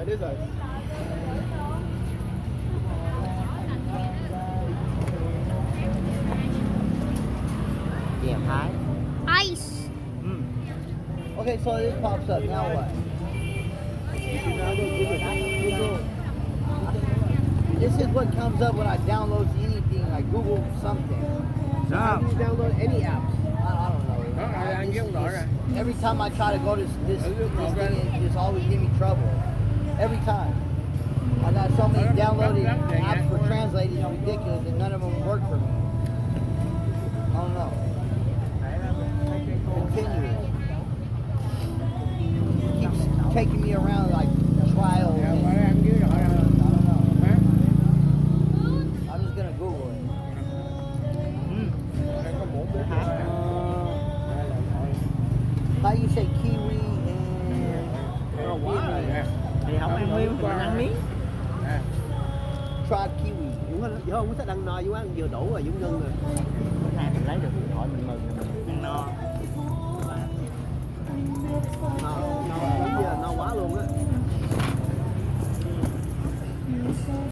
I biết rồi. Chè Thái. Ice. Okay, so this pops up. Now what? This is what comes up when I download anything, like Google something. How do you download any apps? I don't know. Đó, ăn với ông nội rồi. Every time I try to go to this thing, it's always give me trouble. Every time. I got so many downloaded apps for translating, it's ridiculous, and none of them work for me. I don't know. Continue. It keeps taking me around like trials. Dạ, phải ăn với nội rồi. I don't know. Hả? I'm just gonna Google it. Đây có muỗng bún hả? How you say kiwi and Nó quá rồi nè. Thì không ăn nguyên thì mình ăn miếng. Nè. tried kiwi? Dũng không thích ăn no, Dũng ăn vừa đủ rồi, Dũng ngưng rồi. Hàng